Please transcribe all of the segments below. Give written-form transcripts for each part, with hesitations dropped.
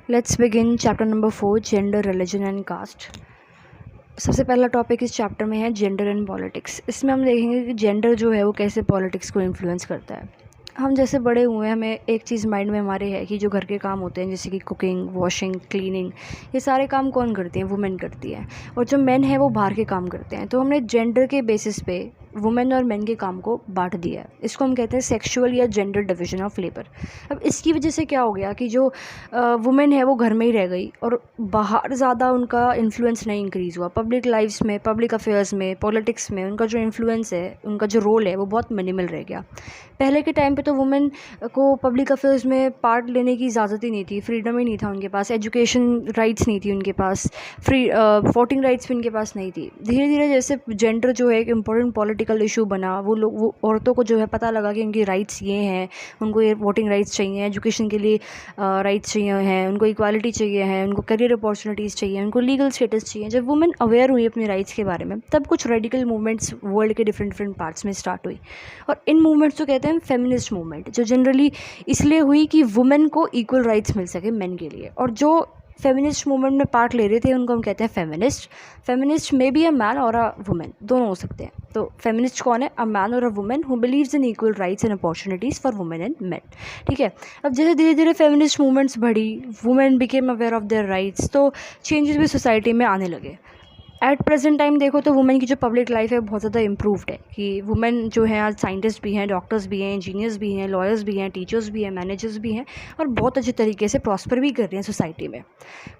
Let's begin chapter number 4 gender religion and caste. सबसे पहला topic इस चैप्टर में है जेंडर एंड पॉलिटिक्स। इसमें हम देखेंगे कि जेंडर जो है वो कैसे पॉलिटिक्स को इन्फ्लुएंस करता है। हम जैसे बड़े हुए हैं, हमें एक चीज़ माइंड में हमारे है कि जो घर के काम होते हैं जैसे कि कुकिंग, वॉशिंग, क्लीनिंग, ये सारे काम कौन करती हैं? वुमेन करती है। और जो मेन है वो बाहर के काम करते हैं। तो हमने जेंडर के बेसिस पे वुमेन और मेन के काम को बांट दिया है। इसको हम कहते हैं सेक्सुअल या जेंडर डिवीजन ऑफ लेबर। अब इसकी वजह से क्या हो गया कि जो वुमेन है वो घर में ही रह गई और बाहर ज़्यादा उनका इन्फ्लुएंस नहीं इंक्रीज़ हुआ। पब्लिक लाइफ्स में, पब्लिक अफेयर्स में, पॉलिटिक्स में उनका जो इन्फ्लुएंस है, उनका जो रोल है वो बहुत मिनिमल रह गया। पहले के टाइम पे तो वुमेन को पब्लिक अफेयर्स में पार्ट लेने की इजाज़त ही नहीं थी, फ्रीडम ही नहीं था उनके पास, एजुकेशन राइट्स नहीं थी उनके पास, वोटिंग राइट्स भी उनके पास नहीं थी। धीरे धीरे जैसे जेंडर जो है एक इम्पोर्टेंट पॉलिटिकल इशू बना, वो औरतों को जो है पता लगा कि उनकी राइट्स ये हैं, उनको ये वोटिंग राइट्स चाहिए, एजुकेशन के लिए राइट्स चाहिए हैं, उनको इक्वालिटी चाहिए है, उनको करियर अपॉर्चुनिटीज़ चाहिए, उनको लीगल स्टेटस चाहिए। जब वुमेन अवेयर हुई अपने राइट्स के बारे में, तब कुछ रेडिकल मूवमेंट्स वर्ल्ड के डिफरेंट पार्ट्स में स्टार्ट हुई। और इन मूवमेंट्स को कहते हैं फेमिनिस्ट मूवमेंट, जो जनरली इसलिए हुई कि वुमेन को इक्वल राइट्स मिल सके मेन के लिए। और जो फेमिनिस्ट मूवमेंट में पार्ट ले रहे थे उनको हम कहते हैं फेमिनिस्ट। फेमिनिस्ट में बी अ मैन और अ वुमेन, दोनों हो सकते हैं। तो फेमिनिस्ट कौन है? अ मैन और a women who believes in equal rights and opportunities for women and men. ठीक है। अब जैसे धीरे धीरे फेमिनिस्ट मूवमेंट्स बढ़ी, women became aware of their rights, तो चेंजेस भी सोसाइटी में आने लगे। एट प्रेजेंट टाइम देखो तो वुमेन की जो पब्लिक लाइफ है बहुत ज़्यादा इम्प्रूव्ड है, कि वुमेन जो है आज साइंटिस्ट भी हैं, डॉक्टर्स भी हैं, इंजीनियर्स भी हैं, लॉयर्स भी हैं, टीचर्स भी हैं, मैनेजर्स भी हैं, और बहुत अच्छे तरीके से प्रॉस्पर भी कर रही हैं सोसाइटी में।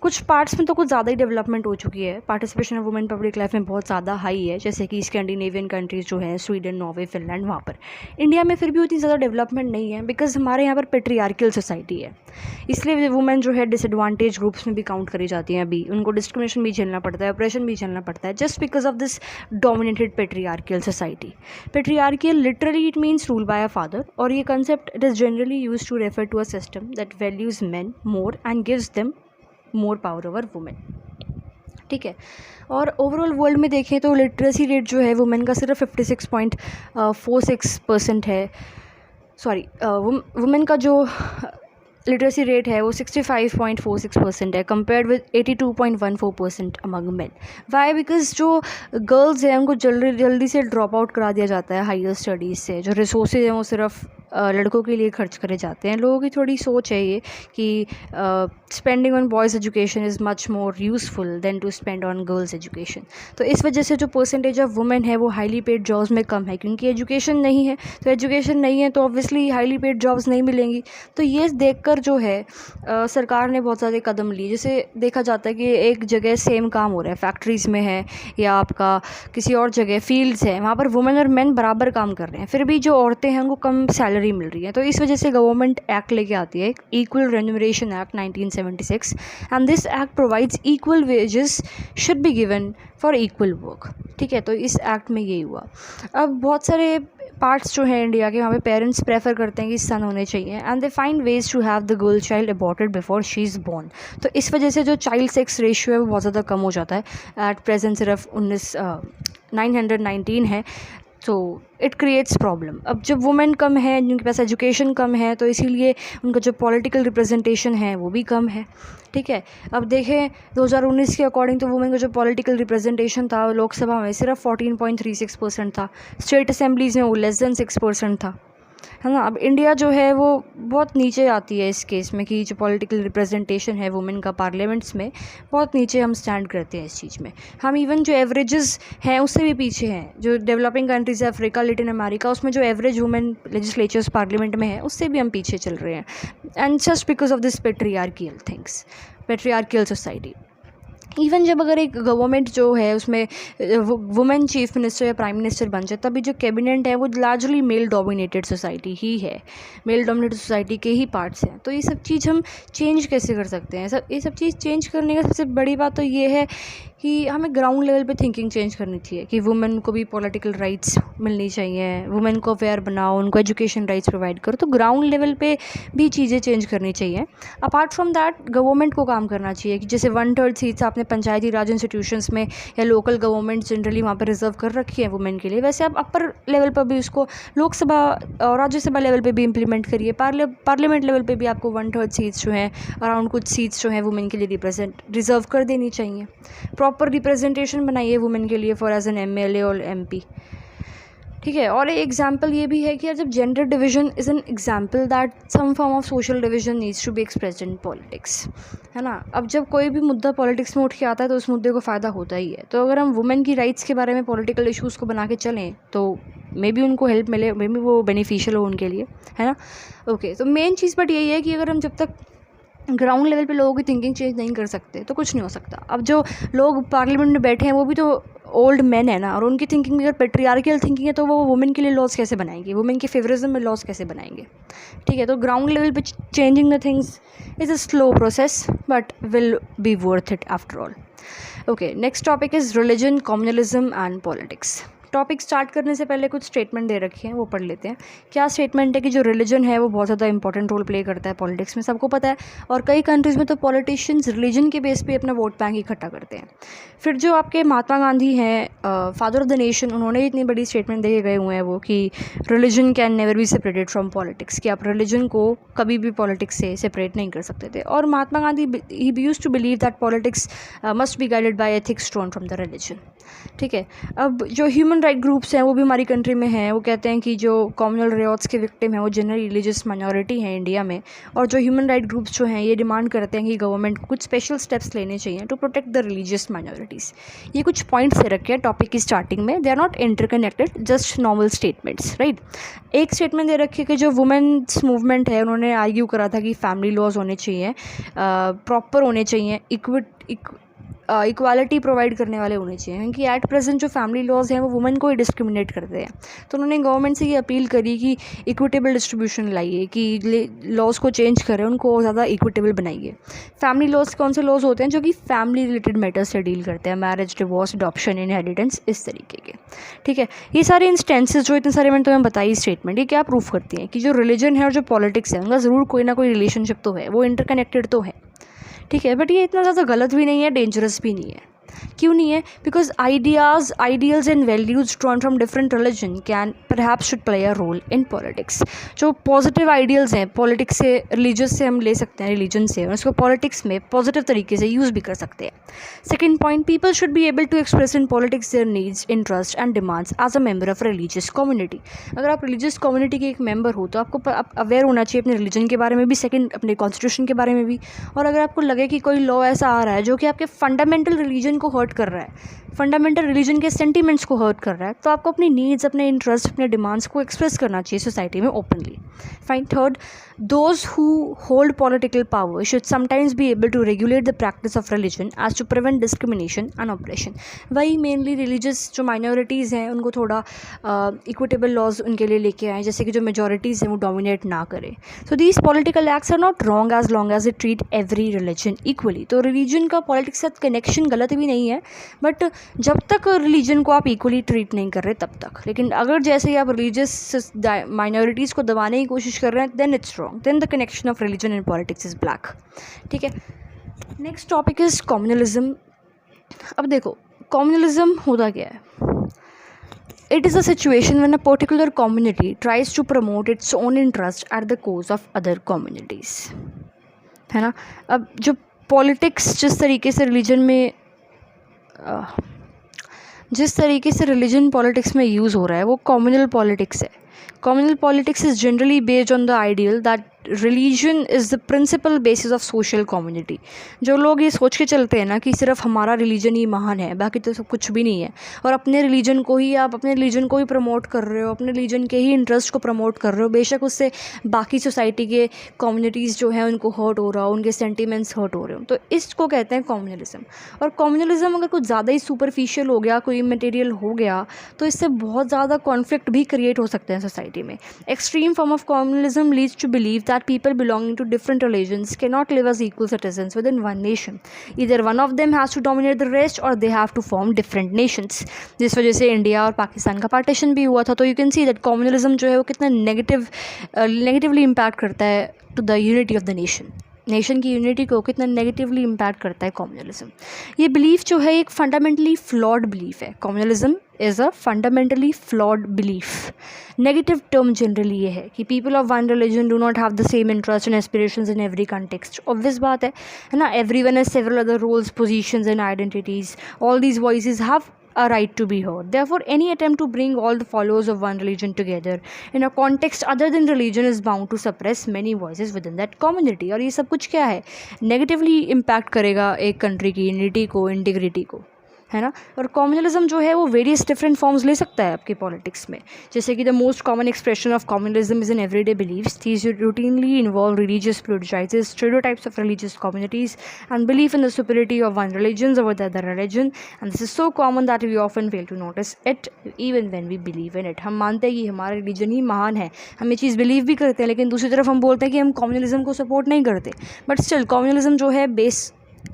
कुछ पार्ट्स में तो कुछ ज़्यादा ही डेवलपमेंट हो चुकी है, participation of women public life में बहुत ज़्यादा हाई है, जैसे कि स्कैंडिनेवियन कंट्रीज़ जो हैं, स्वीडन, नॉर्वे, फिनलैंड, वहाँ पर। इंडिया में फिर भी उतनी ज़्यादा डेवलपमेंट नहीं है, बिकॉज हमारे यहाँ पर पेट्रियार्कल सोसाइटी है, इसलिए वुमेन जो है डिसएडवांटेज ग्रुप्स में भी काउंट करी जाती हैं। अभी उनको डिस्क्रिमिनेशन भी झेलना पड़ता है, ऑपरेशन भी झेलना पड़ता है, just because of this dominated patriarchal society. Patriarchal literally it means rule by a father, और ये concept it is generally use to refer to a system that values man more and gives them more power over women. ठीक है। और overall world में देखें तो literacy rate जो है वुमेन का सिर्फ 56.46% है। सॉरी, वुमेन का जो लिटरेसी रेट है वो 65.46% है, compared with 82.14% among men. Why? Because जो गर्ल्स हैं उनको जल्दी से ड्रॉप आउट करा दिया जाता है हायर स्टडीज़ से। जो रिसोर्सेज हैं वो सिर्फ लड़कों के लिए खर्च करे जाते हैं। लोगों की थोड़ी सोच है ये कि spending on boys education is much more useful than to spend on girls education. तो इस वजह से जो परसेंटेज ऑफ वुमेन है वो हाईली पेड जॉब्स में कम है, क्योंकि एजुकेशन नहीं है। तो एजुकेशन नहीं है तो ऑब्वियसली हाईली पेड जॉब्स नहीं मिलेंगी। तो ये देखकर जो है सरकार ने बहुत सारे कदम लिए। जैसे देखा जाता है कि एक जगह सेम काम हो रहा है, फैक्ट्रीज़ में है या आपका किसी और जगह फील्ड्स है, वहाँ पर वुमेन और मेन बराबर काम कर रहे हैं, फिर भी जो औरतें हैं उनको कम सैलरी मिल रही है। तो इस वजह से गवर्नमेंट एक्ट लेके आती है, equal remuneration act 1976, and this act provides equal wages should be given for equal work. ठीक है। तो इस एक्ट में यही हुआ। अब बहुत सारे पार्ट्स जो हैं इंडिया के, वहाँ पे पेरेंट्स प्रेफर करते हैं कि सन होने चाहिए, and they find ways to have the girl child aborted before she is born. तो इस वजह से जो चाइल्ड सेक्स रेशियो है वो बहुत ज़्यादा कम हो जाता है। एट प्रेजेंट सिर्फ 919 है। तो इट क्रिएट्स प्रॉब्लम। अब जब वुमेन कम है, जिनके पास एजुकेशन कम है, तो इसीलिए उनका जो पॉलिटिकल रिप्रेजेंटेशन है वो भी कम है। ठीक है। अब देखें 2019 के अकॉर्डिंग तो वुमेन का जो पॉलिटिकल रिप्रेजेंटेशन था लोकसभा में सिर्फ 14.36% था, स्टेट असेंबलीज़ में वो लेस देन 6% था, है ना। अब इंडिया जो है वो बहुत नीचे आती है इस केस में, कि जो पॉलिटिकल रिप्रेजेंटेशन है वुमेन का पार्लियामेंट्स में, बहुत नीचे हम स्टैंड करते हैं इस चीज़ में। हम इवन जो एवरेजेस हैं उससे भी पीछे हैं। जो डेवलपिंग कंट्रीज़ है, अफ्रीका, लैटिन अमेरिका, उसमें जो एवरेज वुमेन लेजिस्लेचर्स पार्लियामेंट में है उससे भी हम पीछे चल रहे हैं, and just because of this patriarchal things, patriarchal society. Even जब अगर एक गवर्नमेंट जो है उसमें वुमेन चीफ मिनिस्टर या प्राइम मिनिस्टर बन जाए, तभी जो कैबिनेट है वो लार्जली मेल डोमिनेटेड सोसाइटी ही है, मेल डोमिनेटेड सोसाइटी के ही पार्ट्स हैं। तो ये सब चीज़ हम चेंज कैसे कर सकते हैं? ये सब चीज़ चेंज करने का सबसे बड़ी बात तो ये है कि हमें ग्राउंड लेवल पे थिंकिंग चेंज करनी चाहिए कि वुमेन को भी पॉलिटिकल राइट्स मिलनी चाहिए, वुमेन को अवेयर बनाओ, उनको एजुकेशन राइट्स प्रोवाइड करो। तो ग्राउंड लेवल पे भी चीज़ें चेंज करनी चाहिए। अपार्ट फ्रॉम दैट गवर्नमेंट को काम करना चाहिए कि जैसे 1/3 सीट्स आपने पंचायती राज इंस्टीट्यूशंस में या लोकल गवर्नमेंट जनरली वहाँ पर रिजर्व कर रखी है वुमेन के लिए, वैसे आप अपर लेवल पर भी उसको लोकसभा और राज्यसभा लेवल पे भी इम्प्लीमेंट करिए। पार्लियामेंट लेवल पे भी आपको 1/3 सीट्स जो हैं, अराउंड कुछ सीट्स जो हैं वुमेन के लिए रिजर्व कर देनी चाहिए। प्रॉपर रिप्रेजेंटेशन बनाइए वुमेन के लिए फॉर एज एन MLA और MP। ठीक है। और एक एग्जाम्पल ये भी है कि जब gender division is an example that some form of social division needs to be expressed in politics, है ना। अब जब कोई भी मुद्दा पॉलिटिक्स में उठ के आता है तो उस मुद्दे को फ़ायदा होता ही है। तो अगर हम वुमेन की राइट्स के बारे में पॉलिटिकल इशूज़ को बना के चलें तो मे बी उनको हेल्प मिले, मे बी वो बेनिफिशियल हो उनके लिए, है ना। ओके, तो मेन चीज़ बट यही है कि अगर हम जब तक ग्राउंड लेवल पे लोगों की थिंकिंग चेंज नहीं कर सकते तो कुछ नहीं हो सकता। अब जो लोग पार्लियामेंट में बैठे हैं वो भी तो ओल्ड मैन है ना, और उनकी थिंकिंग अगर पेट्रियार्कियल थिंकिंग है तो वो वुमेन के लिए लॉज कैसे बनाएंगे, वुमेन के फेवरिज्म में लॉज कैसे बनाएंगे। ठीक है। तो ग्राउंड लेवल पे changing the things is a slow process but will be worth it after all. Okay, next topic is religion, communalism and politics. Topic start करने से पहले कुछ स्टेटमेंट दे रखे हैं, वो पढ़ लेते हैं। क्या स्टेटमेंट है कि जो रिलीजन है वो बहुत ज़्यादा इंपॉर्टेंट रोल प्ले करता है पॉलिटिक्स में, सबको पता है। और कई कंट्रीज़ में तो पॉलिटिशियंस रिलीजन के बेस पे अपना वोट बैंक इकट्ठा करते हैं। फिर जो आपके महात्मा गांधी हैं, फादर ऑफ द नेशन, उन्होंने इतनी बड़ी स्टेटमेंट दे के गए हुए हैं वो कि religion can never be separated from politics, कि आप रिलीजन को कभी भी पॉलिटिक्स से सेपरेट नहीं कर सकते थे। और Mahatma Gandhi he used to believe that politics must be guided by ethics drawn from the religion. ठीक है। अब जो ह्यूमन राइट ग्रुप्स हैं वो भी हमारी कंट्री में हैं, वो कहते हैं कि जो कम्युनल रियॉट्स के विक्टिम हैं वो जनरली रिलीजियस माइनॉरिटी हैं इंडिया में। और जो ह्यूमन राइट ग्रुप्स जो हैं ये डिमांड करते हैं कि गवर्नमेंट को कुछ स्पेशल स्टेप्स लेने चाहिए to protect the religious minorities. ये कुछ पॉइंट्स दे रखे हैं टॉपिक की स्टार्टिंग में, they are not interconnected, just normal statements, right. एक स्टेटमेंट दे रखी है कि जो वुमेन्स मूवमेंट है उन्होंने आर्ग्यू करा था कि फैमिली लॉज होने चाहिए, प्रॉपर होने चाहिए, इक्वालिटी प्रोवाइड करने वाले होने चाहिए, क्योंकि एट प्रेजेंट जो फैमिली लॉज हैं वो वुमेन को ही डिस्क्रिमिनेट करते हैं। तो उन्होंने गवर्नमेंट से ये अपील करी कि इक्विटेबल डिस्ट्रीब्यूशन लाइए, कि लॉज को चेंज करें, उनको ज़्यादा इक्विटेबल बनाइए। फैमिली लॉज कौन से लॉज होते हैं? जो कि फैमिली रिलेटेड मैटर्स से डील करते हैं, मैरिज, डिवोर्स, अडॉप्शन, इनहेरिटेंस, इस तरीके के। ठीक है। ये सारे इंस्टेंसेस जो इतने सारे मैंने तुम्हें बताई स्टेटमेंट, ये क्या प्रूफ करती हैं कि जो रिलीजन है और जो पॉलिटिक्स है उनका ज़रूर कोई ना कोई रिलेशनशिप तो है, वो इंटरकनेक्टेड तो है। ठीक है। बट ये इतना ज़्यादा गलत भी नहीं है, डेंजरस भी नहीं है। क्यों नहीं है? Because ideals and values drawn from different religion can perhaps should play a role in politics. जो पॉजिटिव आइडियल्स हैं पॉलिटिक्स से, रिलीजियस से हम ले सकते हैं, रिलीजन से, और उसको पॉलिटिक्स में पॉजिटिव तरीके से यूज़ भी कर सकते हैं। Second point, people should be able to express in politics their needs, interest and demands as a member of religious community. अगर आप रिलीजियस कम्युनिटी के एक मेंबर हो तो आपको अवेयर होना चाहिए अपने रिलीजन के बारे में भी, सेकेंड अपने कॉन्स्टिट्यूशन के बारे में भी। और अगर आपको लगे कि कोई लॉ ऐसा आ रहा है जो कि आपके फंडामेंटल रिलीजन को हर्ट कर रहा है, फंडामेंटल रिलीजन के सेंटिमेंट्स को हर्ट कर रहा है, तो आपको अपनी नीड्स, अपने इंटरेस्ट, अपने डिमांड्स को एक्सप्रेस करना चाहिए सोसाइटी में openly. Fine. Third, those who hold political power should sometimes be able to regulate the practice of religion as to prevent discrimination and operation. वही मेनली रिलीजियस जो minorities हैं उनको थोड़ा इक्विटेबल लॉज उनके लिए लेके आए, जैसे कि जो मेजॉरिटीज़ हैं वो डोमिनेट ना करें। So these political acts are not wrong as long as it treat every religion equally. तो रिलीजन का पॉलिटिक्स के साथ कनेक्शन गलत भी नहीं है, बट जब तक रिलीजन को आप इक्वली ट्रीट नहीं कर रहे तब तक। लेकिन अगर जैसे ही आप रिलीजियस माइनॉरिटीज़ को दबाने की कोशिश कर रहे हैं, then it's wrong, then the connection of religion and politics is black. ठीक है। Next topic is communalism. अब देखो कम्युनलिज्म होता क्या है? It is a situation when a particular community tries to promote its own interest at the cause of other communities, है ना। अब जो पॉलिटिक्स जिस तरीके से रिलीजन पॉलिटिक्स में यूज़ हो रहा है वो कम्युनल पॉलिटिक्स है। Communal politics is generally based on the ideal that religion is the principle basis of social community. जो लोग ये सोच के चलते हैं ना कि सिर्फ हमारा रिलीजन ही महान है, बाकी तो सब कुछ भी नहीं है, और अपने रिलीजन को ही प्रमोट कर रहे हो, अपने रिलीजन के ही इंटरेस्ट को प्रमोट कर रहे हो, बेशक उससे बाकी सोसाइटी के कम्युनिटीज़ जो हैं उनको हर्ट हो रहा हो, उनके सेंटिमेंट्स हर्ट हो रहे हो, तो इसको कहते हैं कम्युनलिज्म। और कम्युनलिज्म अगर कुछ ज़्यादा ही सुपरफिशियल हो गया, कोई मटेरियल हो गया, तो इससे बहुत ज़्यादा कॉन्फ्लिक्ट भी क्रिएट हो सकते हैं सोसाइटी सोसाइटी में। Extreme form of communalism leads to believe that people belonging to different religions can not live as equal citizens within one nation, either one of them has to dominate the rest और they have to form different nations. जिस वजह से India और पाकिस्तान का partition भी हुआ था। तो you can see that communalism जो है वो कितना नेगेटिवली इम्पैक्ट करता है to the unity of the nation की यूनिटी को कितना नेगेटिवली इम्पैक्ट करता है कम्युनलिज्म। ये बिलीफ जो है एक फंडामेंटली फ्लॉड बिलीफ है। Communalism is a fundamentally flawed belief. Negative term generally ये है कि people of one religion do not have the same interest and aspirations in every context. Obvious बात है ना, everyone has several other roles, positions and identities. All these voices have a right to be heard. Therefore, any attempt to bring all the followers of one religion together in a context other than religion is bound to suppress many voices within that community. और ये सब कुछ क्या है, negatively impact करेगा एक country की unity को, इंटीग्रिटी को, है ना। और कम्युनलिज्म जो है वो वेरियस डिफरेंट फॉर्म्स ले सकता है आपकी पॉलिटिक्स में। जैसे कि the most common expression of communalism is in everyday beliefs. These routinely involve religious prejudices, stereotypes of religious communities and belief in the superiority of one religion over the other religion, and this is so common that we often fail to notice it even when we believe in it. हम मानते हैं कि हमारा religion ही महान है, हम ये चीज़ believe भी करते हैं, लेकिन दूसरी तरफ हम बोलते हैं कि हम कम्युनलिज्म को सपोर्ट नहीं करते। बट स्टिल कम्युनलिज्म जो है बेस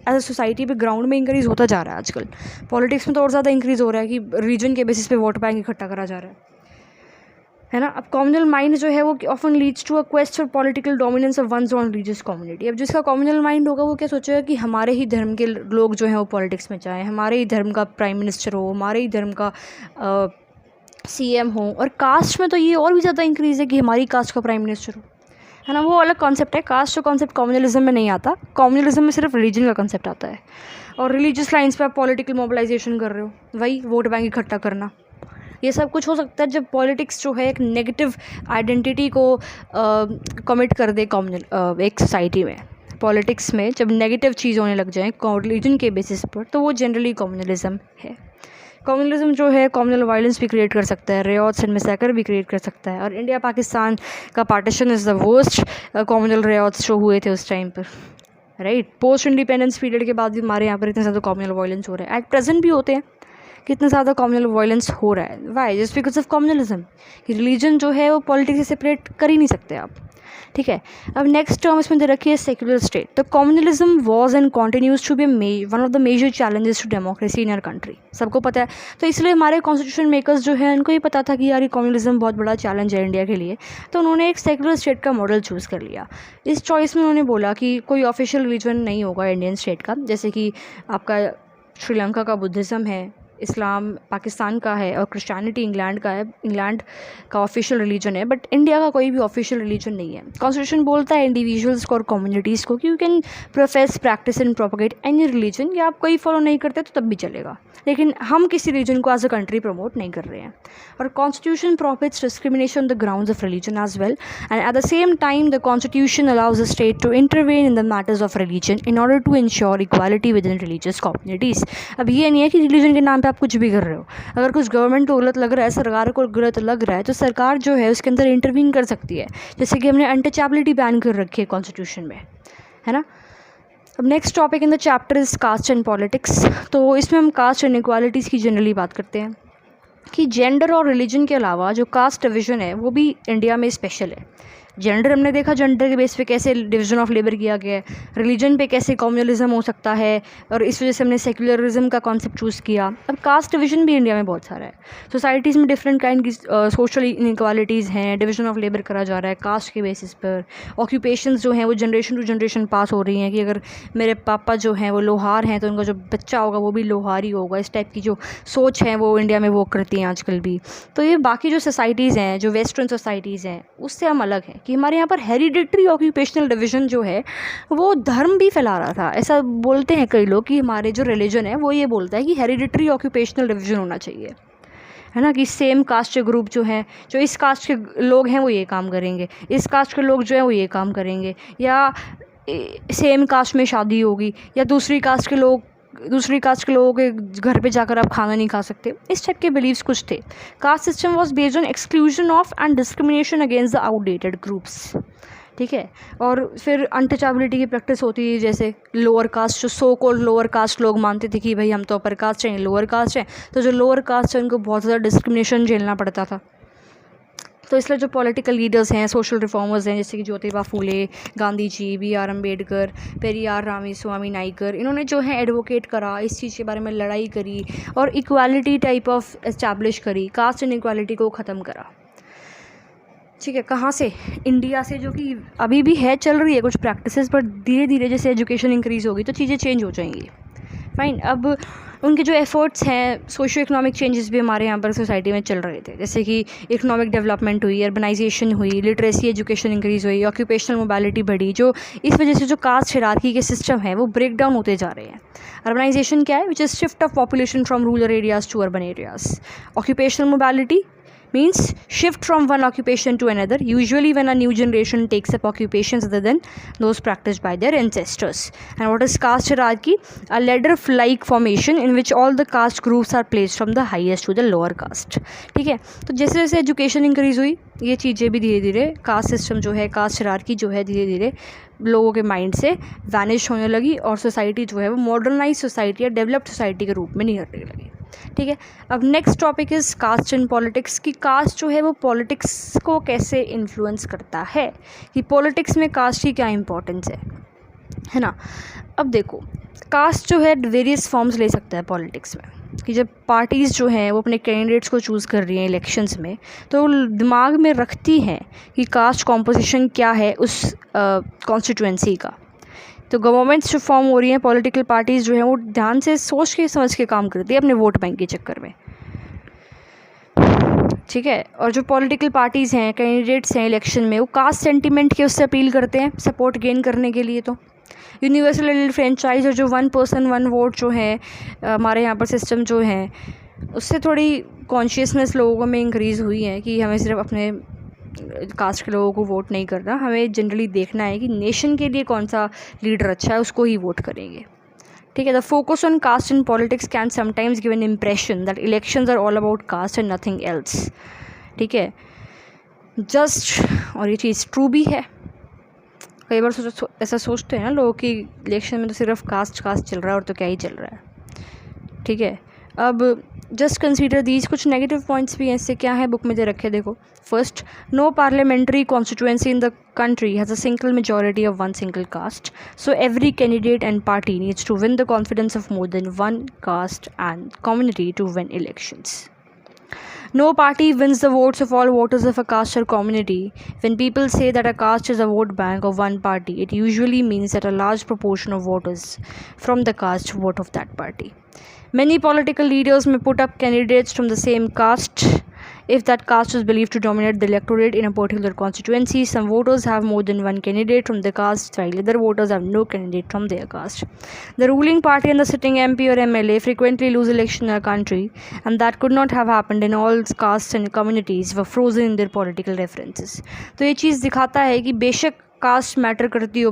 एज अ सोसाइटी पे ग्राउंड में इंक्रीज़ होता जा रहा है। आजकल पॉलिटिक्स में तो और ज़्यादा इंक्रीज़ हो रहा है कि रीजन के बेसिस पे वोट बैंक इकट्ठा करा जा रहा है ना। अब कम्युनल माइंड जो है वो often leads to a quest for political dominance of one's on religious community. अब जिसका कम्युनल माइंड होगा वो क्या सोचेगा कि हमारे ही धर्म के लोग जो हैं वो पॉलिटिक्स में चाहें, हमारे ही धर्म का प्राइम मिनिस्टर हो, हमारे ही धर्म का CM हो। और कास्ट में तो ये और भी ज़्यादा इंक्रीज़ है कि हमारी कास्ट का प्राइम मिनिस्टर हो, है ना। वो अलग कॉन्सेप्ट है। कास्ट जो कॉन्सेप्ट कम्युनलिज्म में नहीं आता, कम्युनलिज्म में सिर्फ रिलीजन का कॉन्सेप्ट आता है। और रिलीजियस लाइंस पे आप पॉलिटिकल मोबिलाइजेशन कर रहे हो, वही वोट बैंक इकट्ठा करना। ये सब कुछ हो सकता है जब पॉलिटिक्स जो है एक नेगेटिव आइडेंटिटी को कमिट कर दे एक सोसाइटी में। पॉलिटिक्स में जब नेगेटिव चीज़ होने लग जाए रिलीजन के बेसिस पर, तो वो जनरली कम्युनलिज्म है। कम्युनलिज्म जो है कम्युनल वायलेंस भी क्रिएट कर सकता है, रियॉट्स एंड मैसेकर भी क्रिएट कर सकता है। और इंडिया पाकिस्तान का partition is the worst communal riots जो हुए थे उस टाइम पर, राइट। पोस्ट इंडिपेंडेंस पीरियड के बाद भी हमारे यहाँ पर इतने ज़्यादा कम्युनल वायलेंस हो रहा है, एट प्रेजेंट भी होते हैं। कितना ज़्यादा कम्युनल वायलेंस हो रहा है, why? Just because of communalism. कि रिलीजन जो है वो पॉलिटिक्स से सेपरेट कर ही नहीं सकते आप, ठीक है। अब नेक्स्ट टर्म इसमें दे रखी है सेक्युलर स्टेट। तो communalism was and continues to be one of the major challenges to democracy in our country. सबको पता है। तो इसलिए हमारे कॉन्स्टिट्यूशन मेकर्स जो है उनको ये पता था कि यार ये कम्युनलिज्म बहुत बड़ा चैलेंज है इंडिया के लिए, तो उन्होंने एक सेक्युलर स्टेट का मॉडल चूज़ कर लिया। इस चॉइस में उन्होंने बोला कि कोई ऑफिशियल रिलीजन नहीं होगा इंडियन स्टेट का, जैसे कि आपका श्रीलंका का बुद्धिज़्म है, इस्लाम पाकिस्तान का है, और क्रिश्चियनिटी इंग्लैंड का है। इंग्लैंड का ऑफिशियल रिलीजन है, बट इंडिया का कोई भी ऑफिशियल रिलीजन नहीं है। कॉन्स्टिट्यूशन बोलता है इंडिविजुअल्स को और कम्युनिटीज़ को कि you can profess, practice and propagate any religion, या आप कोई फॉलो नहीं करते तो तब भी चलेगा, लेकिन हम किसी रिलीजन को एज अ कंट्री प्रमोट नहीं कर रहे हैं। और constitution prohibits discrimination on the grounds of religion as well, and at the same time the constitution allows the state to intervene in the matters of religion in order to ensure equality within religious communities. अब ये नहीं है कि religion के नाम पे आप कुछ भी कर रहे हो। अगर कुछ गवर्नमेंट को गलत लग रहा है, सरकार को गलत लग रहा है, तो सरकार जो है उसके अंदर इंटरवीन कर सकती है, जैसे कि हमने अनटचेबिलिटी बैन कर रखी है कॉन्स्टिट्यूशन में, है ना। अब next topic in the chapter is caste and politics. तो इसमें हम कास्ट एंड इक्वालिटीज़ की जनरली बात करते हैं कि जेंडर और रिलीजन के अलावा जो कास्ट डिवीज़न है वो भी इंडिया में स्पेशल है। जेंडर हमने देखा, जेंडर के बेस पे कैसे डिवीजन ऑफ लेबर किया गया है, रिलीजन पे कैसे कम्युनलिज्म हो सकता है, और इस वजह से हमने सेक्युलरिज्म का कॉन्सेप्ट चूज़ किया। अब कास्ट डिवीजन भी इंडिया में बहुत सारा है। सोसाइटीज़ में डिफरेंट काइंड की सोशल इनइक्वालिटीज़ हैं, डिवीजन ऑफ लेबर करा जा रहा है कास्ट के बेसिस पर। ऑक्यूपेशंस जो हैं वो जनरेशन टू जनरेशन पास हो रही हैं कि अगर मेरे पापा जो हैं वो लोहार हैं तो उनका जो बच्चा होगा वो भी लोहार ही होगा। इस टाइप की जो सोच है वो इंडिया में वो करती हैं आजकल भी। तो ये बाकी जो सोसाइटीज़ हैं, जो वेस्टर्न सोसाइटीज़ हैं, उससे हम अलग हैं कि हमारे यहाँ पर हेरिडिटरी ऑक्यूपेशनल डिवीजन जो है वो धर्म भी फैला रहा था। ऐसा बोलते हैं कई लोग कि हमारे जो रिलीजन है वो ये बोलता है कि हेरिडिटरी ऑक्यूपेशनल डिवीजन होना चाहिए, है ना, कि सेम कास्ट के ग्रुप जो हैं, जो इस कास्ट के लोग हैं वो ये काम करेंगे, इस कास्ट के लोग जो हैं वो ये काम करेंगे, या सेम कास्ट में शादी होगी, या दूसरी कास्ट के लोगों के घर पे जाकर आप खाना नहीं खा सकते। इस टाइप के बिलीव्स कुछ थे। Caste system was based on exclusion of and discrimination against the outdated groups, ठीक है। और फिर अनटचेबिलिटी की प्रैक्टिस होती है, जैसे लोअर कास्ट, जो सो कॉल्ड लोअर कास्ट लोग मानते थे कि भाई हम तो अपर कास्ट हैं, लोअर कास्ट हैं, तो जो लोअर कास्ट है उनको बहुत ज़्यादा डिस्क्रिमिनेशन झेलना पड़ता था। तो इसलिए जो पॉलिटिकल लीडर्स हैं, सोशल रिफॉर्मर्स हैं, जैसे कि ज्योतिबा फूले, गांधी जी, B.R. अम्बेडकर, पेरियार रामास्वामी नायकर, इन्होंने जो है एडवोकेट करा, इस चीज़ के बारे में लड़ाई करी और इक्वालिटी टाइप ऑफ एस्टैब्लिश करी, कास्ट इन इक्वालिटी को ख़त्म करा। ठीक है, कहाँ से? इंडिया से, जो कि अभी भी है, चल रही है कुछ प्रैक्टिसेस, पर धीरे धीरे जैसे एजुकेशन इंक्रीज़ होगी तो चीज़ें चेंज हो जाएंगी। फाइन। अब उनके जो एफर्ट्स हैं, सोशो इकोनॉमिक चेंजेस भी हमारे यहाँ पर सोसाइटी में चल रहे थे, जैसे कि इकोनॉमिक डेवलपमेंट हुई, अर्बनाइजेशन हुई, लिटरेसी एजुकेशन इंक्रीज़ हुई, ऑक्यूपेशनल मोबिलिटी बढ़ी, जो इस वजह से जो कास्ट हिरार्की के सिस्टम है वो ब्रेक डाउन होते जा रहे हैं। अर्बनाइजेशन क्या है? Which is shift of population from rural areas to urban areas. Occupational mobility means shift from one occupation to another, usually when a new generation takes up occupations other than those practiced by their ancestors. And what is caste hierarchy? A ladder-like formation in which all the caste groups are placed from the highest to the lower caste. ठीक है, तो जैसे जैसे education increase हुई, ये चीज़ें भी धीरे धीरे, कास्ट सिस्टम जो है, कास्ट हिरार्की जो है, धीरे धीरे लोगों के माइंड से वैनिश होने लगी और सोसाइटी जो है वो मॉडर्नाइज सोसाइटी या डेवलप्ड सोसाइटी के रूप में निकलने लगी। ठीक है, अब next topic is caste in politics, की कास्ट जो है वो पॉलिटिक्स को कैसे इन्फ्लुएंस करता है, कि पॉलिटिक्स में कास्ट की क्या इंपॉर्टेंस है ना। अब देखो, कास्ट जो है वेरियस फॉर्म्स ले सकता है पॉलिटिक्स में, कि जब पार्टीज़ जो हैं वो अपने कैंडिडेट्स को चूज़ कर रही हैं इलेक्शंस में, तो दिमाग में रखती हैं कि कास्ट कॉम्पोजिशन क्या है उस कॉन्स्टिट्यूएंसी का। तो गवर्नमेंट्स जो फॉर्म हो रही हैं, पॉलिटिकल पार्टीज़ जो हैं, वो ध्यान से सोच के समझ के काम करती है अपने वोट बैंक के चक्कर में। ठीक है, और जो पॉलिटिकल पार्टीज़ हैं, कैंडिडेट्स हैं इलेक्शन में, वो कास्ट सेंटिमेंट की उससे अपील करते हैं सपोर्ट गेन करने के लिए। तो यूनिवर्सल फ्रेंचाइज और जो 1 पर्सन 1 वोट जो है हमारे यहाँ पर सिस्टम जो है, उससे थोड़ी कॉन्शियसनेस लोगों में इंक्रीज़ हुई है कि हमें सिर्फ अपने कास्ट के लोगों को वोट नहीं करना, हमें जनरली देखना है कि नेशन के लिए कौन सा लीडर अच्छा है, उसको ही वोट करेंगे। ठीक है, the focus on caste in politics can sometimes give an impression that elections are all about caste and nothing else. ठीक है, जस्ट, और ये चीज़ ट्रू भी है। कई बार ऐसा सोचते हैं ना लोग कि इलेक्शन में तो सिर्फ कास्ट चल रहा है और तो क्या ही चल रहा है। ठीक है, अब जस्ट कंसीडर दीज, कुछ नेगेटिव पॉइंट्स भी हैं इससे। क्या है, बुक में दे रखे, देखो। First, no parliamentary constituency in the country has a single majority of one single caste, so every candidate and party needs to win the confidence of more than one caste and community to win elections. No party wins the votes of all voters of a caste or community. When people say that a caste is a vote bank of one party, it usually means that a large proportion of voters from the caste vote of that party. Many political leaders may put up candidates from the same caste if that caste is believed to dominate the electorate in a particular constituency. Some voters have more than one candidate from the caste, while other voters have no candidate from their caste. The ruling party and the sitting MP or MLA frequently lose election in our country, and that could not have happened in all castes and communities were frozen in their political references. तो ये चीज़ दिखाता है कि बेशक cast matter करती हो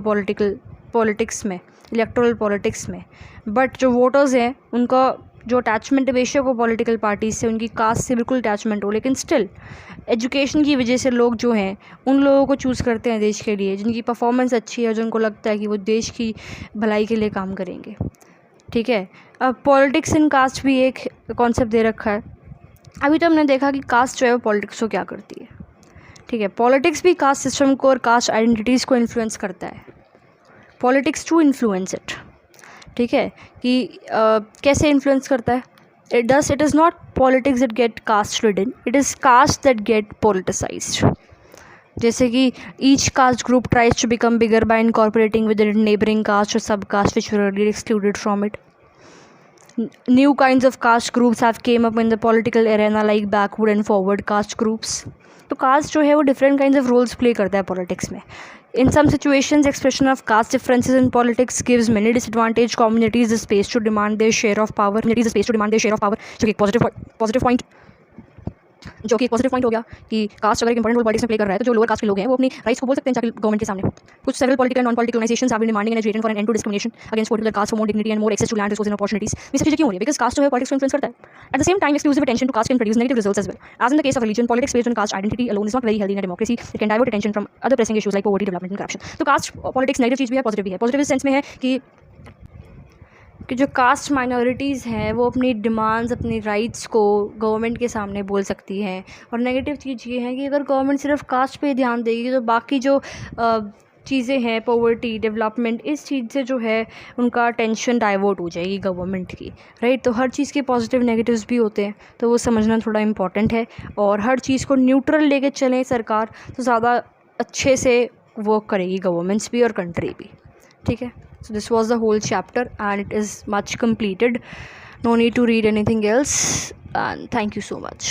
politics में, electoral politics में, बट जो वोटर्स हैं उनका जो अटैचमेंट बेशक हो पॉलिटिकल पार्टी से, उनकी कास्ट से बिल्कुल अटैचमेंट हो, लेकिन स्टिल एजुकेशन की वजह से लोग जो हैं उन लोगों को चूज़ करते हैं देश के लिए जिनकी परफॉर्मेंस अच्छी है और जिनको लगता है कि वो देश की भलाई के लिए काम करेंगे। ठीक है, अब पॉलिटिक्स इन कास्ट भी एक कॉन्सेप्ट दे रखा है। अभी तो हमने देखा कि कास्ट जो है वो पॉलिटिक्स को क्या करती है। ठीक है, पॉलिटिक्स भी कास्ट सिस्टम को और कास्ट आइडेंटिटीज़ को इन्फ्लुएंस करता है। Politics to influence it. ठीक है, कि कैसे इन्फ्लुएंस करता है। It is not politics that get caste ridden, it is caste that get politicised. जैसे कि each caste group tries to become bigger by incorporating with neighbouring caste और sub caste which were earlier excluded from it. New kinds of caste groups have came up in the political arena like backward and forward caste groups. तो caste जो है वो different kinds of roles play करता है politics में. In some situations, expression of caste differences in politics gives many disadvantaged communities the space to demand their share of power. जो कि एक पॉजिटिव पॉइंट हो गया कि कास्ट अगर एक इंपॉर्टेंट रोल पॉलिटिक्स में प्ले कर रहा है तो जो लोअर कास्ट के लोग हैं वो अपनी राइट्स को बोल सकते हैं जाकर गवर्नमेंट के सामने. कुछ several political non political organisations have been demanding and educating for an end to discrimination against particular caste for more dignity and more access to land resources and opportunities. ये सब चीजें क्यों हो रही है? बिकॉज कास्ट जो है politics को इन्फ्लुएंस करता है. At the same time, exclusive attention to caste can produce negative results as well. As in the case of religion, politics based on caste identity alone is not very healthy in a democracy. It can divert attention from other pressing issues like poverty, development and corruption. तो caste politics negative चीज़ भी है, positive भी है. Positive इस sense में है कि कि जो कास्ट माइनॉरिटीज़ हैं वो अपनी डिमांड्स, अपनी राइट्स को गवर्नमेंट के सामने बोल सकती हैं। और नेगेटिव चीज़ ये है कि अगर गवर्नमेंट सिर्फ कास्ट पे ही ध्यान देगी तो बाकी जो चीज़ें हैं, पॉवर्टी, डेवलपमेंट, इस चीज़ से जो है उनका अटेंशन डाइवर्ट हो जाएगी गवर्नमेंट की, राइट। तो हर चीज़ के पॉजिटिव नेगेटिव्स भी होते हैं, तो वो समझना थोड़ा इम्पॉर्टेंट है। और हर चीज़ को न्यूट्रल लेके चलें सरकार, तो ज़्यादा अच्छे से वर्क करेगी गवर्नमेंट्स भी और कंट्री भी, ठीक है। So this was the whole chapter and it is much completed. No need to read anything else, and thank you so much.